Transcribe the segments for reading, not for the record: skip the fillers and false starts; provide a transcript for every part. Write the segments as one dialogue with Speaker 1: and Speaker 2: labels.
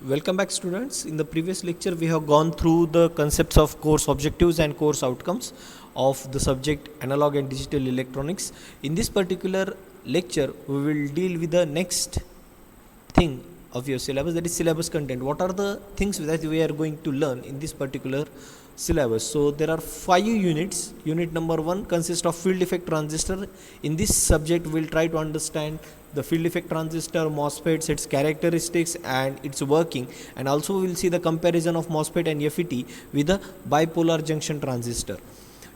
Speaker 1: Welcome back, students. In the previous lecture we have gone through the concepts of course objectives and course outcomes of the subject analog and digital electronics. In this particular lecture we will deal with the next thing of your syllabus, that is syllabus content. What are the things that we are going to learn in this particular syllabus? So there are 5 units. Unit number 1 consists of field effect transistor. In this subject we will try to understand the field effect transistor, MOSFETs, its characteristics and its working, and also we will see the comparison of MOSFET and FET with the bipolar junction transistor.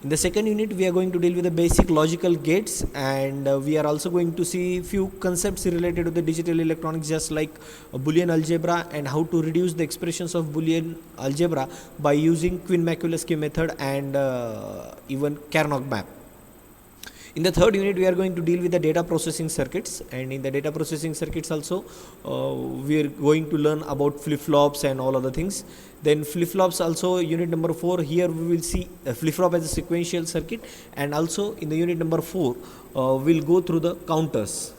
Speaker 1: In the second unit we are going to deal with the basic logical gates, and we are also going to see few concepts related to the digital electronics, just like Boolean algebra and how to reduce the expressions of Boolean algebra by using Quine-Maculescu method and even Carnot map. In the third unit we are going to deal with the data processing circuits, and in the data processing circuits also we are going to learn about flip-flops and all other things. Then flip-flops also, unit number 4, here we will see a flip-flop as a sequential circuit, and also in the unit number 4 we will go through the counters.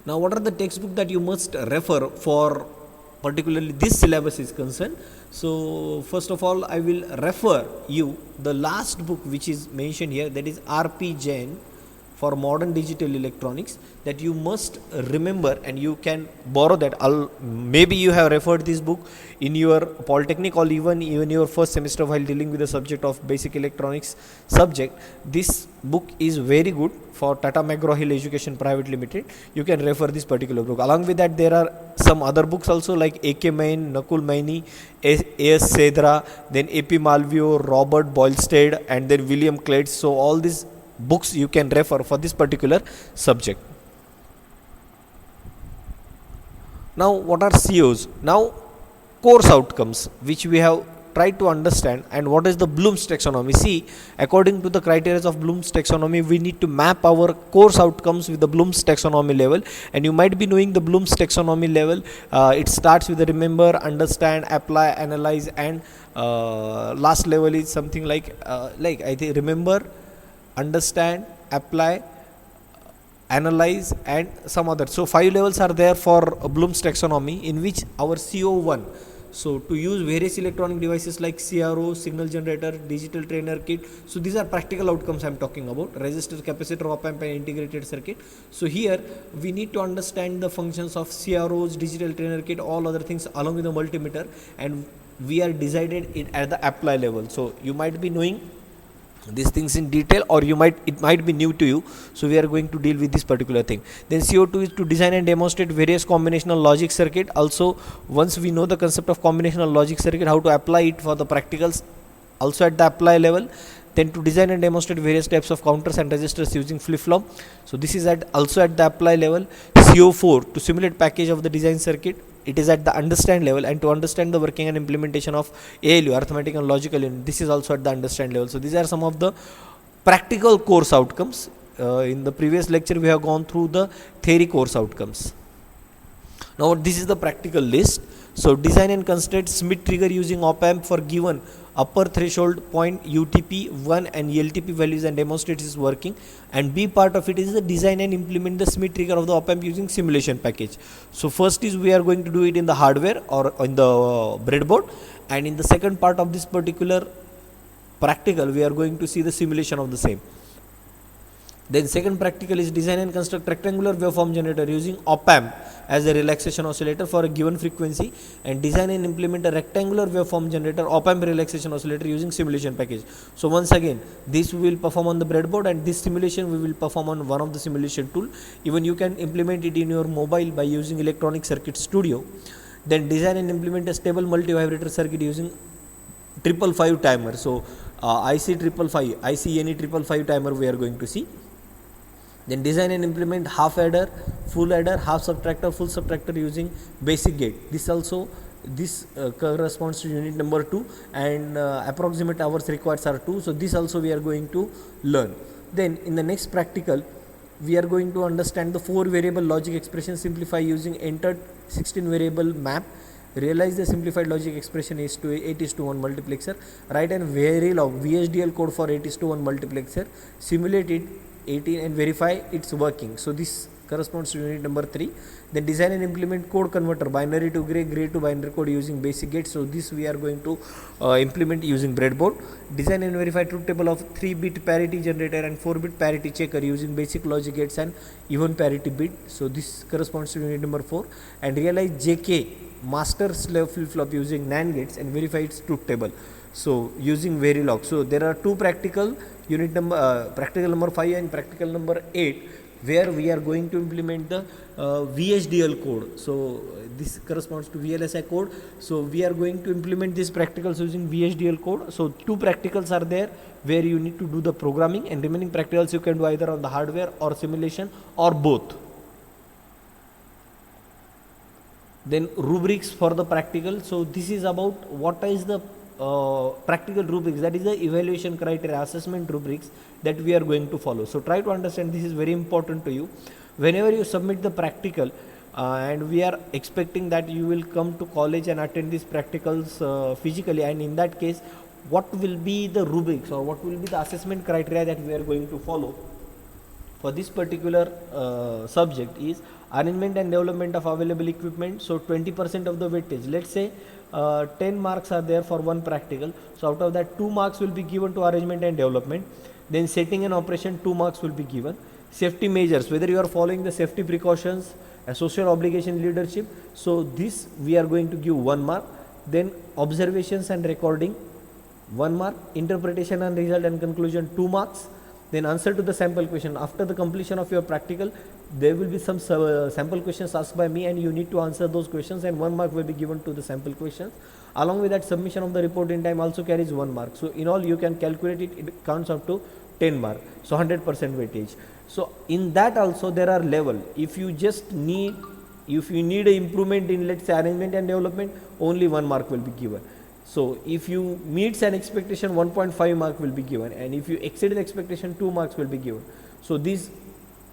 Speaker 1: Now what are the textbook that you must refer for particularly this syllabus is concerned? So first of all I will refer you the last book which is mentioned here, that is R.P. Jain for modern digital electronics, that you must remember, and you can borrow that. Maybe you have referred this book in your polytechnic or even your first semester while dealing with the subject of basic electronics subject. This book is very good for Tata McGraw-Hill Education Private Limited. You can refer this particular book. Along with that there are some other books also, like A.K. Main, Nakul Maini, A.S. Sedra, then A.P. Malvio, Robert Boylsted, and then William Clades. So all these books you can refer for this particular subject. Now what are COs? Now course outcomes, which we have tried to understand, and what is the Bloom's taxonomy. See, according to the criteria of Bloom's taxonomy, we need to map our course outcomes with the Bloom's taxonomy level, and you might be knowing the Bloom's taxonomy level. It starts with the remember, understand, apply, analyze, and last level is something like I think remember, understand, apply, analyze, and some other. So 5 levels are there for Bloom's taxonomy, in which our CO1, so to use various electronic devices like CRO, signal generator, digital trainer kit. So these are practical outcomes I am talking about: resistor, capacitor, op amp, and integrated circuit. So here we need to understand the functions of CROs, digital trainer kit, all other things along with the multimeter, and we are decided it at the apply level. So you might be knowing these things in detail, or it might be new to you, so we are going to deal with this particular thing. Then CO2 is to design and demonstrate various combinational logic circuit. Also, once we know the concept of combinational logic circuit, how to apply it for the practicals also at the apply level. Then to design and demonstrate various types of counters and resistors using flip-flop. So this is also at the apply level. CO4 to simulate package of the design circuit. It is at the understand level, and to understand the working and implementation of ALU, arithmetic and logical unit. This is also at the understand level. So these are some of the practical course outcomes. In the previous lecture we have gone through the theory course outcomes. Now this is the practical list. So design and construct Schmitt trigger using op amp for given upper threshold point UTP 1 and LTP values and demonstrate its working, and B part of it is the design and implement the Schmitt trigger of the op amp using simulation package. So first is we are going to do it in the hardware or in the breadboard, and in the second part of this particular practical we are going to see the simulation of the same. Then second practical is design and construct rectangular waveform generator using op amp as a relaxation oscillator for a given frequency, and design and implement a rectangular waveform generator op amp relaxation oscillator using simulation package. So once again this we will perform on the breadboard, and this simulation we will perform on one of the simulation tool. Even you can implement it in your mobile by using Electronic Circuit Studio. Then design and implement a stable multi-vibrator circuit using 555 timer. So IC 555 timer we are going to see. Then design and implement half adder, full adder, half subtractor, full subtractor using basic gate. This corresponds to unit number 2, and approximate hours required are 2. So this also we are going to learn. Then in the next practical we are going to understand the 4 variable logic expression, simplify using entered 16 variable map, realize the simplified logic expression is to 8:1 multiplexer, write and Verilog VHDL code for 8:1 multiplexer, simulate it 18 and verify its working. So this corresponds to unit number 3. Then design and implement code converter, binary to gray, gray to binary code using basic gates. So this we are going to implement using breadboard. Design and verify truth table of 3-bit parity generator and 4-bit parity checker using basic logic gates and even parity bit. So this corresponds to unit number 4. And realize JK master slave flip flop using NAND gates and verify its truth table. So using Verilog. So there are two practical unit number practical number 5 and practical number 8, where we are going to implement the VHDL code. So this corresponds to VLSI code. So we are going to implement these practicals using VHDL code. So two practicals are there where you need to do the programming, and remaining practicals you can do either on the hardware or simulation or both. Then rubrics for the practical. So this is about what is the practical rubrics, that is the evaluation criteria, assessment rubrics that we are going to follow. So try to understand, this is very important to you. Whenever you submit the practical and we are expecting that you will come to college and attend these practicals physically, and in that case what will be the rubrics or what will be the assessment criteria that we are going to follow for this particular subject is arrangement and development of available equipment. So 20% of the weightage, let's say 10 marks are there for one practical, so out of that 2 marks will be given to arrangement and development. Then setting and operation, 2 marks will be given. Safety measures, whether you are following the safety precautions, a social obligation, leadership, so this we are going to give 1 mark. Then observations and recording, 1 mark. Interpretation and result and conclusion, 2 marks. Then answer to the sample question. After the completion of your practical, there will be some sample questions asked by me, and you need to answer those questions, and 1 mark will be given to the sample questions. Along with that, submission of the report in time also carries 1 mark. So in all you can calculate it, it counts up to 10 mark. So 100% weightage. So in that also there are level. If you need a improvement in, let's say, arrangement and development, only 1 mark will be given. So if you meets an expectation, 1.5 mark will be given, and if you exceed the expectation, 2 marks will be given. So this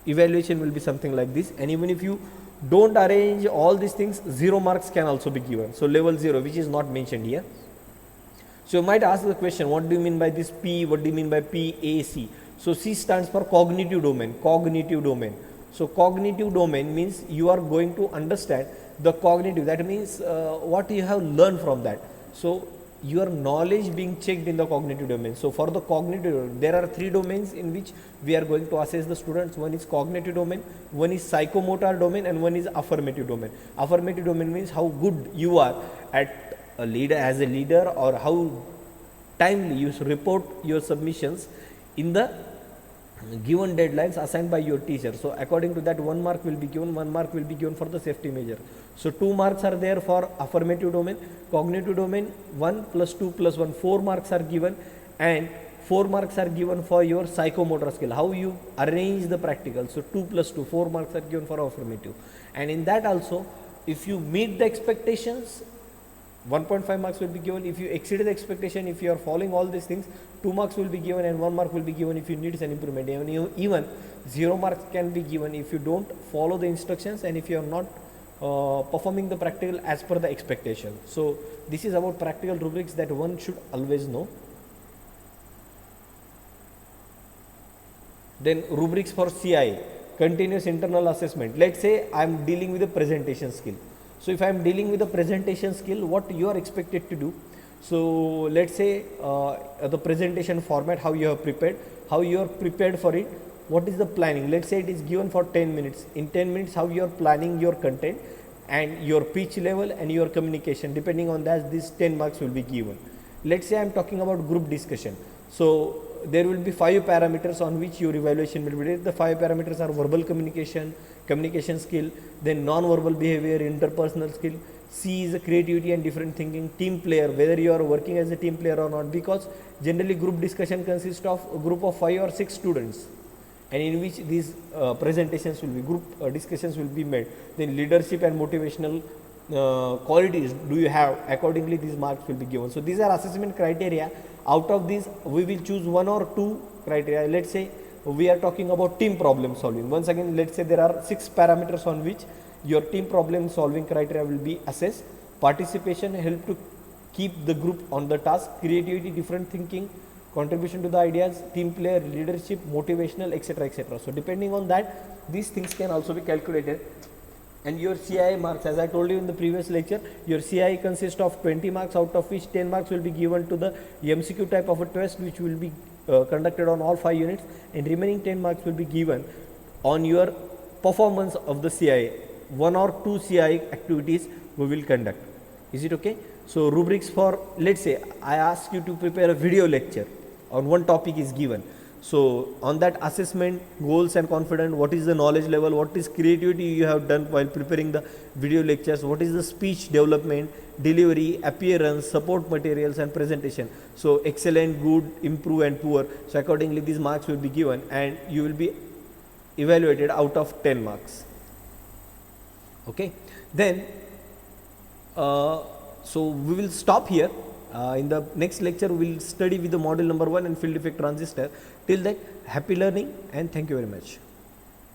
Speaker 1: evaluation will be something like this, and even if you don't arrange all these things, 0 marks can also be given. So level 0, which is not mentioned here. So you might ask the question, what do you mean by this P? What do you mean by PAC? So C stands for cognitive domain. Cognitive domain. So cognitive domain means you are going to understand the cognitive. That means what you have learned from that. So your knowledge being checked in the cognitive domain. So for the cognitive, there are 3 domains in which we are going to assess the students. One is cognitive domain, one is psychomotor domain, and one is affirmative domain. Affirmative domain means how good you are at a leader, as a leader, or how timely you report your submissions in the given deadlines assigned by your teacher. So according to that, 1 mark will be given, 1 mark will be given for the safety measure. So 2 marks are there for affirmative domain. Cognitive domain, 1 plus 2 plus 1, 4 marks are given, and 4 marks are given for your psychomotor skill, how you arrange the practical. So 2 plus 2, 4 marks are given for affirmative. And in that also, if you meet the expectations, 1.5 marks will be given. If you exceed the expectation, if you are following all these things, 2 marks will be given, and 1 mark will be given if you need an improvement. Even 0 marks can be given if you don't follow the instructions and if you are not performing the practical as per the expectation. So this is about practical rubrics that one should always know. Then rubrics for CI, continuous internal assessment. Let's say I am dealing with a presentation skill. So if I am dealing with a presentation skill, what you are expected to do? So let's say the presentation format, how you have prepared, how you are prepared for it, what is the planning. Let's say it is given for 10 minutes. In 10 minutes, how you are planning your content and your pitch level and your communication. Depending on that, these 10 marks will be given. Let's say I am talking about group discussion. So there will be 5 parameters on which your evaluation will be based. The 5 parameters are verbal communication, communication skill, then non-verbal behavior, interpersonal skill. C is creativity and different thinking, team player, whether you are working as a team player or not, because generally group discussion consists of a group of 5 or 6 students, and in which these presentations will be, group discussions will be made. Then leadership and motivational qualities do you have, accordingly these marks will be given. So these are assessment criteria. Out of these we will choose 1 or 2 criteria. Let's say we are talking about team problem solving. Once again, let's say there are 6 parameters on which your team problem solving criteria will be assessed. Participation, help to keep the group on the task. Creativity, different thinking, contribution to the ideas, team player, leadership, motivational, etc., etc. So depending on that, these things can also be calculated. And your CII marks, as I told you in the previous lecture, your CII consists of 20 marks, out of which 10 marks will be given to the MCQ type of a test, which will be conducted on all 5 units, and remaining 10 marks will be given on your performance of the CII. 1 or 2 CII activities we will conduct. Is it okay? So rubrics for, let's say I ask you to prepare a video lecture on one topic is given. So on that assessment, goals and confidence, what is the knowledge level, what is creativity you have done while preparing the video lectures, what is the speech development, delivery, appearance, support materials and presentation. So excellent, good, improve and poor. So accordingly these marks will be given and you will be evaluated out of 10 marks. Okay, then so we will stop here. In the next lecture we will study with the module number 1 and field effect transistor. Till then, happy learning and thank you very much.